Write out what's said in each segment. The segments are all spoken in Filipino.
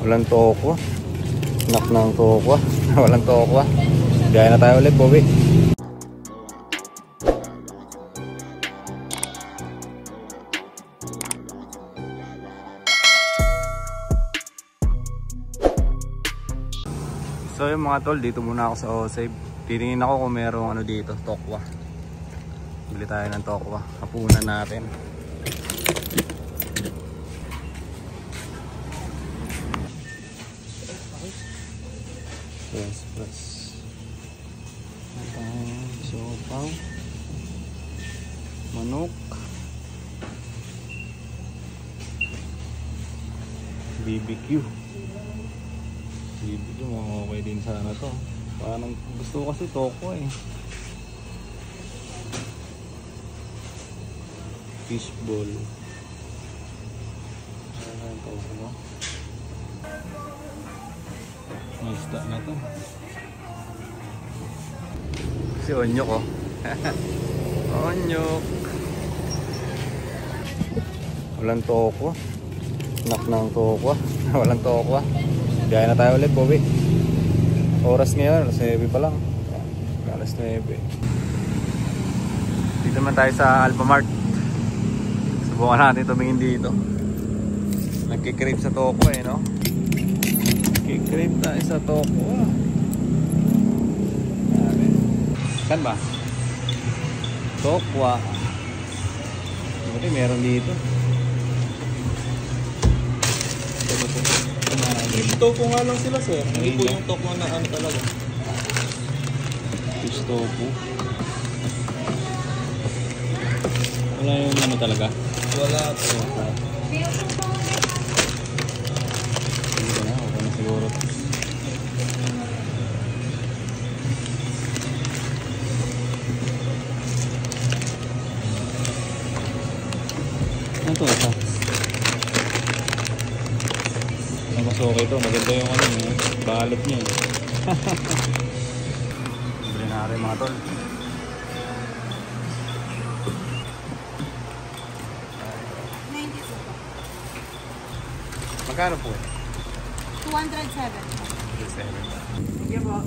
Walang tokwa. Nak ng tokwa. Walang tokwa. Gaya na tayo ulit, Bobby. So yung mga tol, dito muna ako sa O-Save. Titingin ako kung merong ano dito, tokwa. Bili tayo ng tokwa. Hapunan natin. Plus. Sopaw. Manok. BBQ. BBQ mga okay din sana to. Parang gusto ko kasi tokwa eh. Fishball. Tokwa. May isda na to. Kasi onyok oh. Onyok. Walang tokwa. Nak ng tokwa. Walang tokwa. Gaya na tayo ulit, Bobby. Oras ngayon, alas 9 pa lang. Alas 9. Dito naman tayo sa Alphamart. Subukan natin tumingin dito. Nagkikrave sa tokwa eh, no? Nagkikrave tayo sa tokwa. Saan ba? Tokwa. Buti meron dito. Tofu nga lang sila, sir. Hindi po yung tofu na ano talaga. Fish tofu. Wala yung ano talaga? Wala po. Hindi na, okay na siguro. Ano to? Ito? Mas okay to, maganda yung ano, balot niya eh. Bili na rin mga tol. Magkano po? 207. 207. Sige po.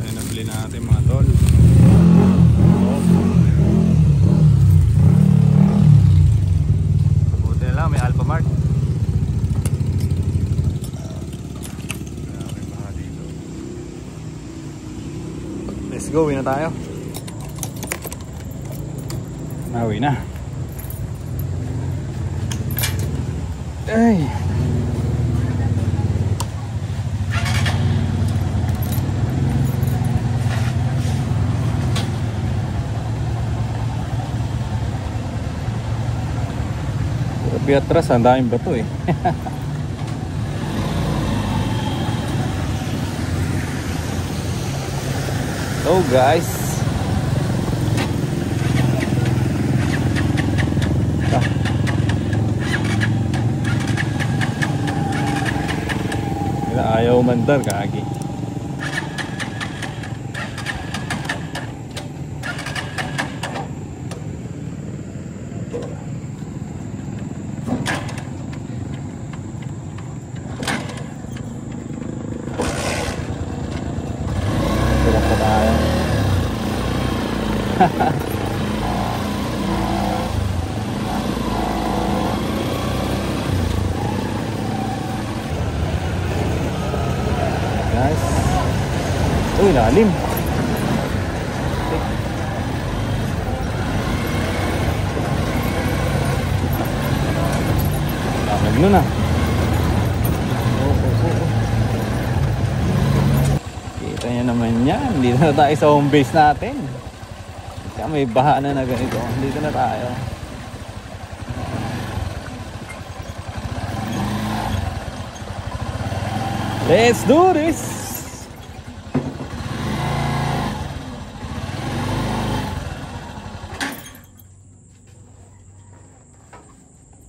Ayun, nabili natin mga tol. May Alphamart. Let's go, uwi na tayo. Uwi na. Ay. Atras, ang daming bato eh. So guys, ayaw mandar kagi. Guys, uy, lalim. Lalim nun ah. Kita nyo naman yan. Dito na tayo sa home base natin. Kaya may baha na ganito. Dito na tayo. Let's do this!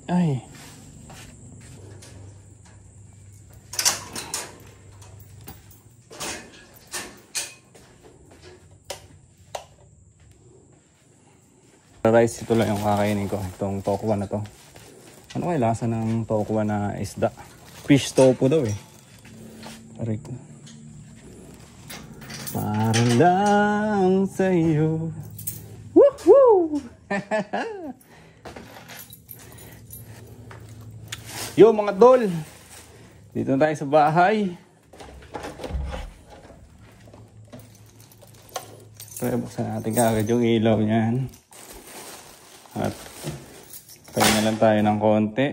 Ay. Rice, ito lang yung kakainin ko. Itong tokwa na to. Ano kaya lasa ng tokwa na isda? Fish tofu daw eh. Aray ko. Para lang sa'yo. Woohoo! Yo mga tol, dito na tayo sa bahay. Pero buksan natin kagad yung ilaw niyan. At pahinga lang tayo ng konti.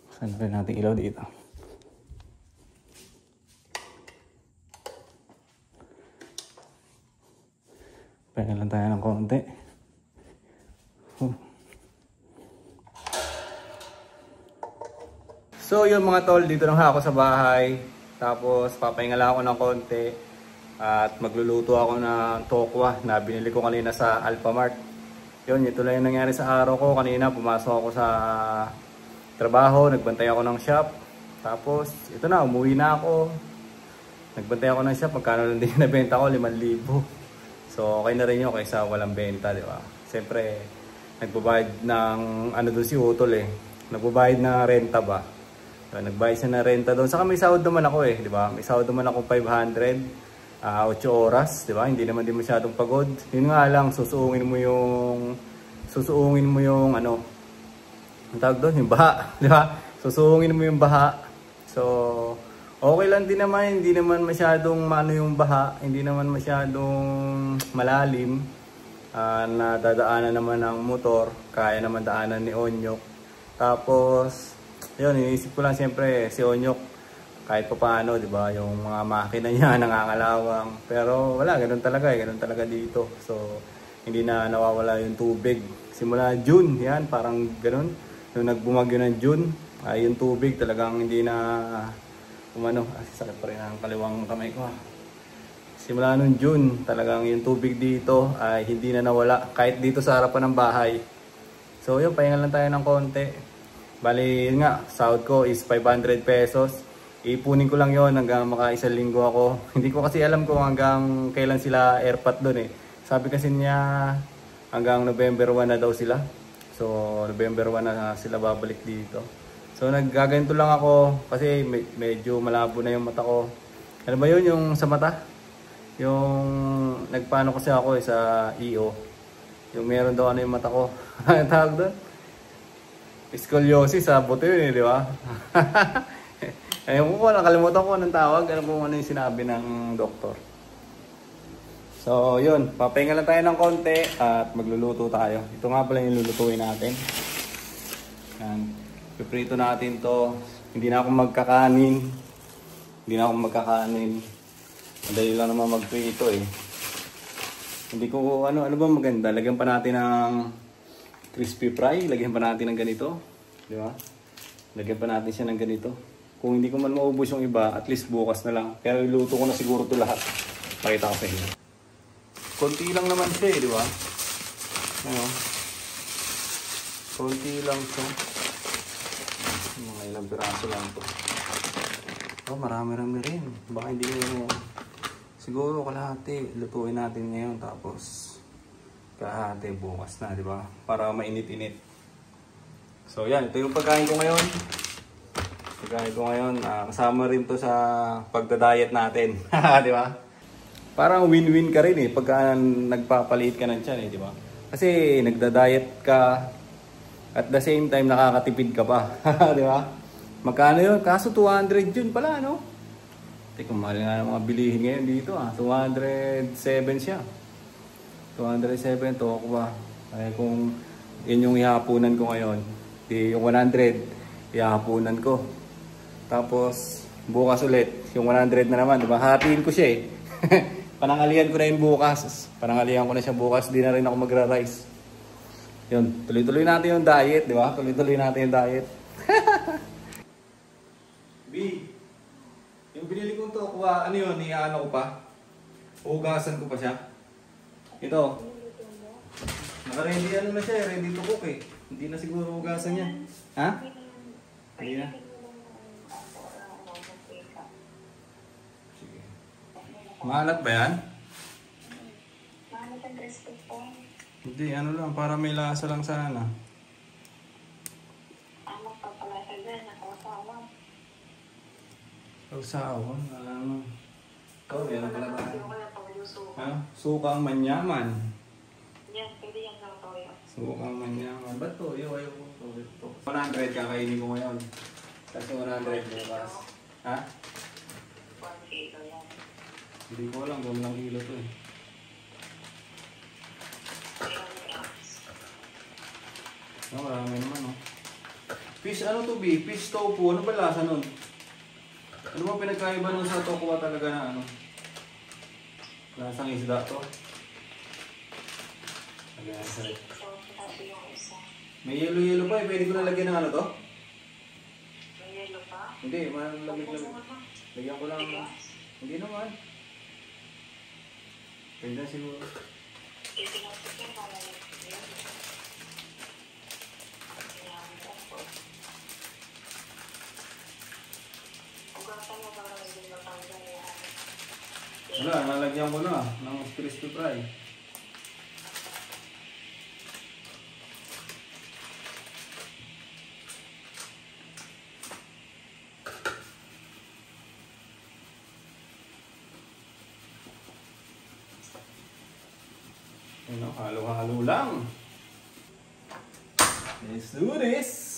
Buksan rin natin ilaw dito. Pahinga lang tayo ng konti. So yun mga tol, dito lang ako sa bahay. Tapos papahinga lang ako ng konti. At magluluto ako ng tokwa na binili ko kanina sa Alphamart. Yun, ito lang yung nangyari sa araw ko. Kanina pumasok ako sa trabaho, nagbantay ako ng shop. Tapos ito na, umuwi na ako. Nagbantay ako ng shop, magkano lang din nabenta ko, 5,000. So okay na rin yun kaysa walang benta, di ba? Siyempre, nagbabayad ng ano doon si Utol eh. Nagbabayad na renta ba? Nagbayad siya ng renta doon. Saka may sahod naman ako eh, di ba? May sahod naman ako 500, 8 oras, di ba? Hindi naman din masyadong pagod. Yun nga lang, susuungin mo yung ano, ang tawag doon, yung baha, di ba? Susuungin mo yung baha. So, okay lang din naman, hindi naman masyadong mano yung baha, hindi naman masyadong malalim. Na dadaanan naman ng motor, kaya naman daanan ni Onyok. Tapos, yun, iniisip ko lang siyempre si Onyok, kahit pa paano, di ba, yung mga makina niya nangangalawang. Pero wala, ganun talaga dito. So, hindi na nawawala yung tubig. Simula June, yan, parang ganun. Nung nagbumagyo ng June, yung tubig talagang hindi na umano. Sakit pa rin ang kaliwang kamay ko. Simula nung June, talagang yung tubig dito ay hindi na nawala. Kahit dito sa harapan ng bahay. So yun, pahinga lang tayo ng konti. Bali, yun nga, sahod ko is 500 pesos. Ipunin ko lang yon hanggang maka isang linggo ako. Hindi ko kasi alam kung hanggang kailan sila airpat doon eh. Sabi kasi niya hanggang November 1 na daw sila. So November 1 na sila babalik dito. So naggaganto lang ako kasi medyo malabo na yung mata ko. Ano ba yun yung sa mata? Yung nagpaano kasi ako eh, sa EO. Yung meron daw ano yung mata ko. Ang tawag doon? Scoliosis sa buto yun eh, di ba? Ayun ko, nakalimutan ko anong tawag. Ano kung ano yung sinabi ng doktor. So yun, papahinga lang tayo ng konti at magluluto tayo. Ito nga pala yung lulutuin natin. Yan. Piprito natin to. Hindi na ako magkakanin. Madali lang naman magprito eh. Hindi ko ano ba maganda. Lagyan pa natin ng crispy fry. Lagyan pa natin ng ganito. Di ba? Lagyan pa natin siya ng ganito. Kung hindi ko man maubos yung iba, at least bukas na lang. Pero iluto ko na siguro ito lahat. Pakita ko sa inyo. Konti lang naman siya eh, di ba? Ano? Konti lang siya. Mga ilang piraso lang ito. Oh, marami-rami rin. Baka hindi ko... Siguro kalahati. Lutuin natin ngayon. Tapos kalahati bukas na, di ba? Para mainit-init. So yan, ito yung pagkain ko ngayon. Kasama rin to sa pagda-diet natin. Di ba? Parang win-win ka rin eh pagka nagpapaliit ka ng tiyan eh, di ba? Kasi nagda-diet ka at the same time nakakatipid ka pa. Di ba? Magkano yun? Kaso 200 yun pala, no? Teka, mahal nga ng mga bilihin ngayon dito ah. 207 siya. 207 to ako ba? Ay kung yun yung ihapunan ko ngayon, yung 100 ihapunan ko. Tapos bukas ulit yung 100 na naman, diba? Hatiin ko siya eh. Panangalian ko na yung bukas. Panangalian ko na siya bukas, di na rin ako magra-rice. Yun, tuloy-tuloy natin yung diet, diba? Tuloy-tuloy natin yung diet. B, yung binili ko to, kuha, ano yun, ano ko pa? Hugasan ko pa siya. Ito. Naka-ready ano na siya, ready to cook eh. Hindi na siguro hugasan niya. Ha? Hindi na. Sige. Maalat ba yan? natin crispy po. Hindi, ano lang, para may lasa lang sana. Ano pa pala sa dyan? Nakakasawa. Sausawan, ano. Ikaw, meron pala tayo. Yung kaya toyo suka. Ha? Sukang manyaman. Yan, pwede yan ng toyo. Sukang manyaman. Ba't toyo? Ayaw ko toyo. 100 kakainin ko ngayon. Kasi 100 bukas. Ha? 1 kilo yan. Hindi ko alam kung ilang kilo to eh. 300 grams. Marami naman oh. Fish ano to B? Fish tofu. Ano ba lasa nun? Ano ba pinagkaiba nun sa tofu talaga na ano? Lasang isda to? Nag-asarap. So, sabi yung isa. May yelo-yelo pa eh. Pwede ko na lagyan ng ano to? May yelo pa? Hindi, malamig-lamig. Lagyan ko lang. Hindi naman. Pwede na siguro. Itinapos yung para yun. Ugasan mo para hindi matanggal yan. Wala, nalagyan ko na ng crispy fry. Ano, halo-halo lang. Let's do this!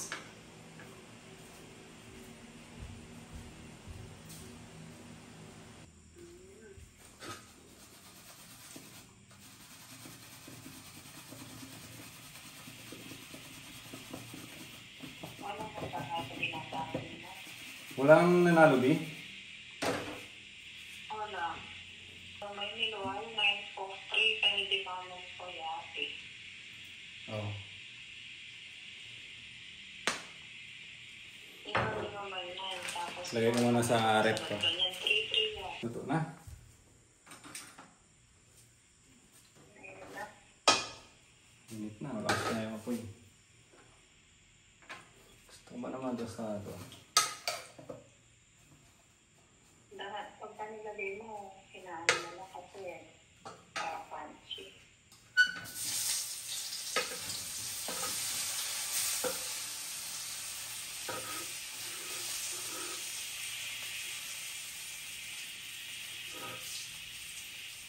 Walang nanalo, B? Wala. So, may niluwal, 943, pero di ba mo po yati. Oo. Yung naman yan, tapos... Lagay ko muna sa rep ko. Ganyan, 3-3 yan. Ito na. Ayun na. Init na, wala na yung apoy. Gusto ko ba naman ito sa ito? Dapat, pagka nilagay mo, hinaan mo na kasi para punchy.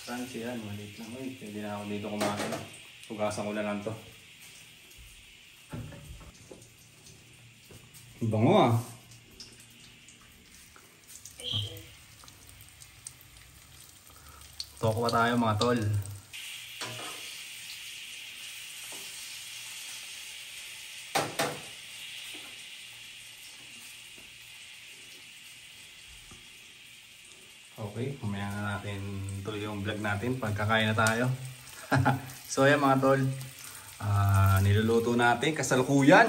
Crunchy yan, maliit lang. Uy, hindi na ako dito kumain. Hugasan ko na lang to. Bango ah. Toko pa tayo mga tol. Okay, kumaya na natin tuloy yung vlog natin pagkakain na tayo. So yan mga tol, niluluto natin kasalukuyan.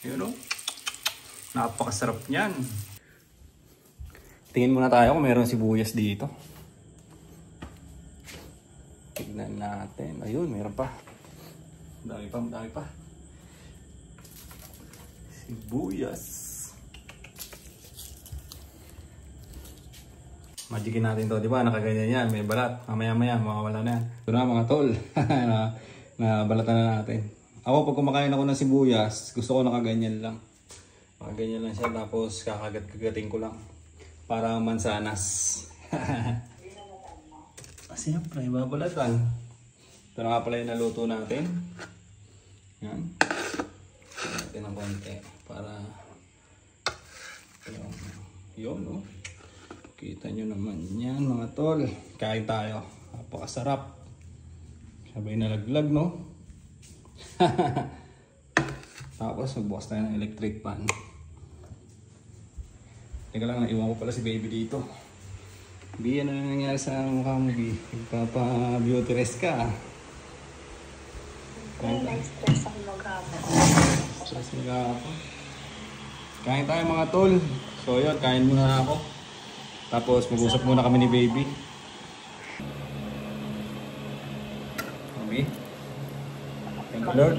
Yun o, napakasarap niyan. Tingin muna tayo kung meron sibuyas dito. Tignan natin. Ayun, meron pa. Dami pa. Sibuyas. Magiging natin to, di ba? Nakaganyan yan, may balat. Mamaya-maya, mawawala na yan. Ito na mga tol. Nabalatan na natin. Ako, pag kumakain ako ng sibuyas, gusto ko nakaganyan lang. Nakaganyan lang siya, tapos kakagat-kagating ko lang. Para mansanas. Siyempre, babalatan. Ito na nga pala yung naluto natin. Yan. Natin ng konti. Para yun, no? Kita nyo naman yan mga tol. Kain tayo. Napakasarap. Sabay nalaglag, no? Tapos magbukas tayo ng electric pan. Teka lang, naiwan ko pala si baby dito. B, ano na nangyari sa mukha mo, B? Nagpapa-beauty rest ka. Stress ang maghapon. Stress maghapon. Kain tayo mga tol. So yun, kain muna ako. Tapos mag-usap muna kami ni baby. Okay. Thank you Lord.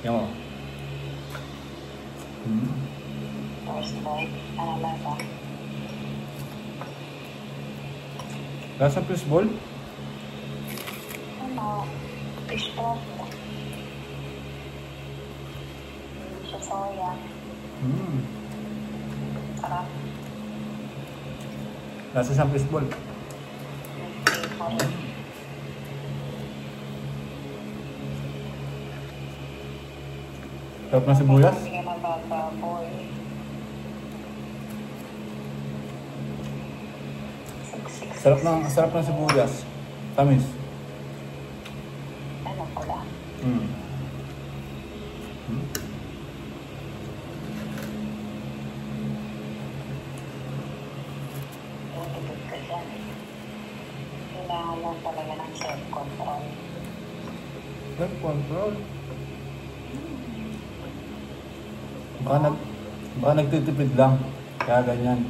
Yan mo. Tapos boy, ano ba ba? Lasa fishball? Ano, fishball. Hindi siya soya. Sarap. Lasa siyang fishball. Sarap ng sibuyas. Hindi ka magbababoy. Sarap ng sibuyas. Tamis. Ano pala? Tututod ka dyan. Kailangan lang talaga ng self-control. Self-control? Baka nagtitipid lang. Kaya ganyan.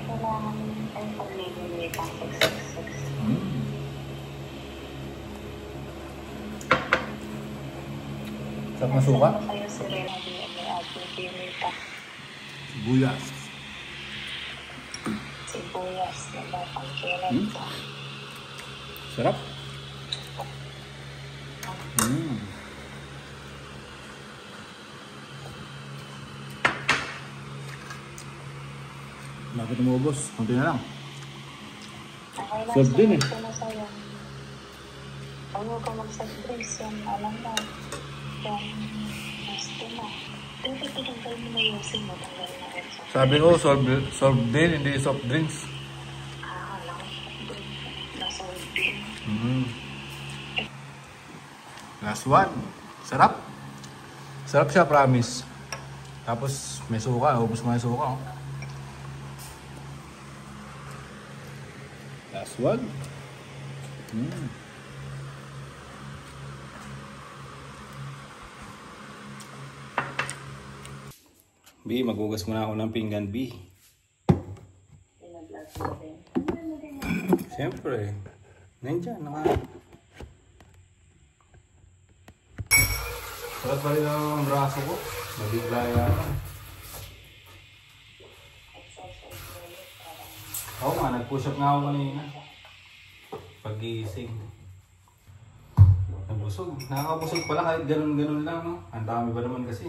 Kailangan ay pag-limit ang 666. Sarap na suka? Sa'yo si Rena may ating pinita. Sibuyas. Sibuyas na batang kinita. Sarap. Bakit umubos? Kunti na lang. Okay lang Soft din eh. ito na sa'yo. Huwag ka mag-soft drinks yan. Alam mo. Yan. Gusto na. Dapat tinanggal mo na yung sim mo. Tanggal na rin sa... Sabi ko, soft din, hindi soft drinks. Alam ko. Na-soft din. Last one. Sarap. Sarap siya, promise. Tapos may suka. Ubus mo yung suka. Oh. Last one. B, magugas muna ako ng pinggan, B. Pinag-vlog mo din. Siyempre. Nandiyan, naka... Sarap pa rin ang braso ko. Nabigla yata. Oo nga, nag-push up nga ako kanina. Pag-iising. Nabusog. Nakakabusog pala kahit ganun-ganun lang, no? Ang dami ba naman kasi.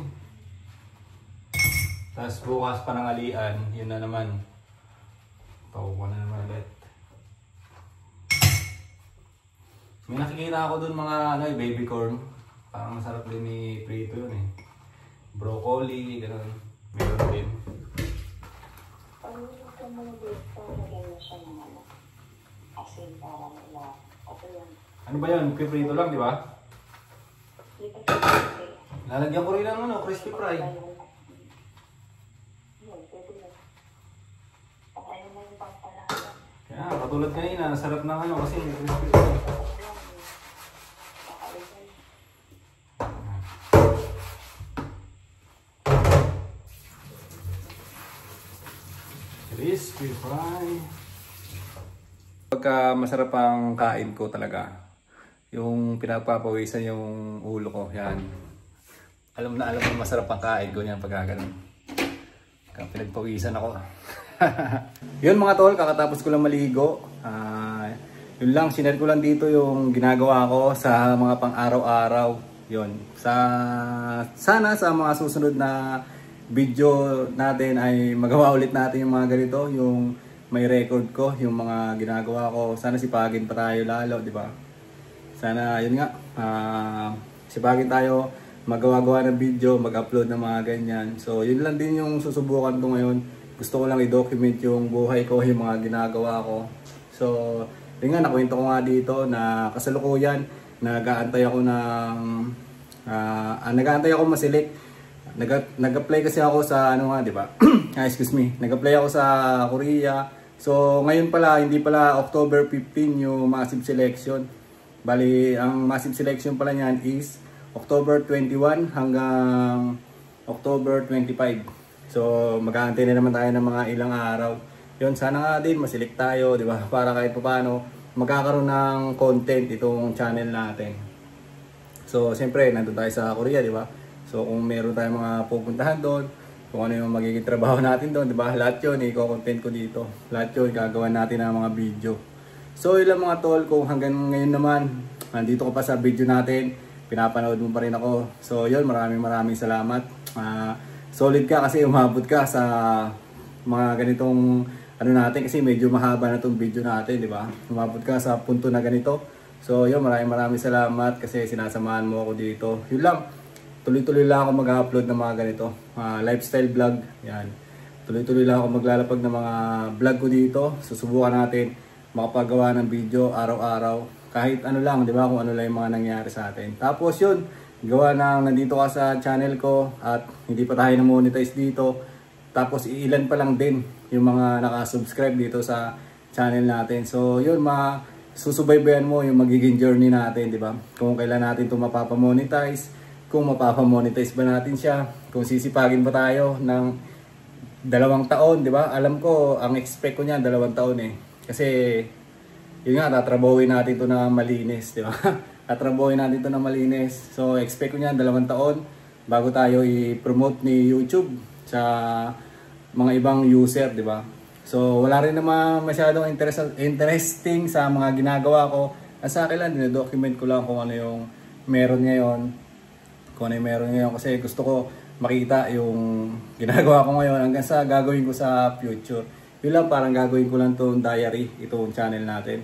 Tapos bukas panangalian, yun na naman. Paupo na naman ulit. May nakikita ako dun mga baby corn. Parang masarap din ni Prito yun eh. Broccoli, gano'n. Meron din. Pag-ulit mo na dito, lagyan mo siya ng ano. Asin para nila. Ito yan. Ano ba yun? Prito lang, di ba? Lipat ko kasi. Lalagyan ko rin ng crispy fry. Kaya, katulad kanina, nasarap ng kasi crispy fry. Crispy fry. Pagka masarap ang kain ko talaga, yung pinagpapawisan yung ulo ko, yan. Alam na masarap ang kain ko yan pagka ganun. Pinagpawisan ako. Yun mga tol, kakatapos ko lang maligo. Yun lang, sinare ko lang dito yung ginagawa ko sa mga pang-araw-araw. Yun. Sana sa mga susunod na video natin ay magawa ulit natin yung mga ganito, yung may record ko, yung mga ginagawa ko. Sana sipagin pa tayo lalo, di ba? Sana yun nga, sipagin tayo magawa-gawa ng video, mag-upload ng mga ganyan. So yun lang din yung susubukan ko ngayon. Gusto ko lang i-document yung buhay ko, yung mga ginagawa ko. So yun nga, nakwento ko nga dito na kasalukuyan nag-aantay ako ng nag-aantay ako masilik. Nag-apply kasi ako sa ano nga, di ba? Excuse me. Nag-apply ako sa Korea. So ngayon pala, hindi pala October 15 yung massive selection. Bali, ang massive selection pala niyan is October 21 hanggang October 25. So mag-aantay na naman tayo ng mga ilang araw. Yun, sana nga din masilik tayo, di ba? Para kahit paano magkakaroon ng content itong channel natin. So siyempre, nandun tayo sa Korea, di ba? So kung meron tayong mga pupuntahan doon, kung ano yung magiging trabaho natin doon, di ba? Lahat yun, i-content ko dito. Lahat yun, gagawa natin ng mga video. So, yun lang mga tol, kung hanggang ngayon naman, nandito ko pa sa video natin, pinapanood mo pa rin ako. So, yun, maraming salamat. Solid ka kasi umabot ka sa mga ganitong ano natin, kasi medyo mahaba na itong video natin, di ba? Umabot ka sa punto na ganito. So, yun, maraming salamat kasi sinasamahan mo ako dito. Yun lang. Tuloy-tuloy lang ako mag-upload ng mga ganito, lifestyle vlog, yan. Tuloy-tuloy lang ako maglalapag ng mga vlog ko dito. Susubukan natin makapagawa ng video araw-araw. Kahit ano lang, di ba, kung ano lang yung mga nangyari sa atin. Tapos yun, gawa na nandito ka sa channel ko at hindi pa tayo na-monetize dito. Tapos iilan pa lang din yung mga nakasubscribe dito sa channel natin. So yun, susubaybayan mo yung magiging journey natin, di ba? Kung kailan natin ito mapapamonetize, kung mapapamonetize ba natin siya, kung sisipagin ba tayo ng 2 taon, di ba? Alam ko, ang expect ko niyan 2 taon eh. Kasi, yun nga, tatrabahuin natin ito na malinis, di ba? Tatrabahuin natin ito na malinis. So, expect ko niyan 2 taon bago tayo i-promote ni YouTube sa mga ibang user, di ba? So, wala rin naman masyadong interesting sa mga ginagawa ko. Sa akin lang, dinadocument ko lang kung ano yung meron ngayon. Kung ano yung meron ngayon, kasi gusto ko makita yung ginagawa ko ngayon hanggang sa gagawin ko sa future. Yun lang, parang gagawin ko lang itong diary, itong channel natin.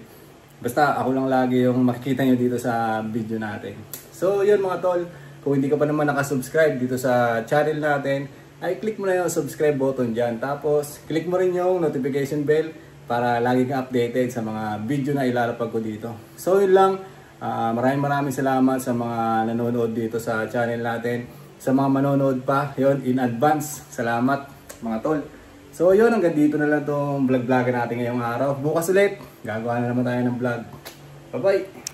Basta ako lang lagi yung makikita nyo dito sa video natin. So yun mga tol, kung hindi ka pa naman nakasubscribe dito sa channel natin, ay click mo na yung subscribe button dyan. Tapos click mo rin yung notification bell para lagi kang updated sa mga video na ilalapag ko dito. So yun lang. Maraming salamat sa mga nanonood dito sa channel natin. Sa mga manonood pa, yun, in advance, salamat mga tol. So yun, hanggang dito na lang itong vlog natin ngayong araw. Bukas ulit, gagawa na naman tayo ng vlog. Bye bye!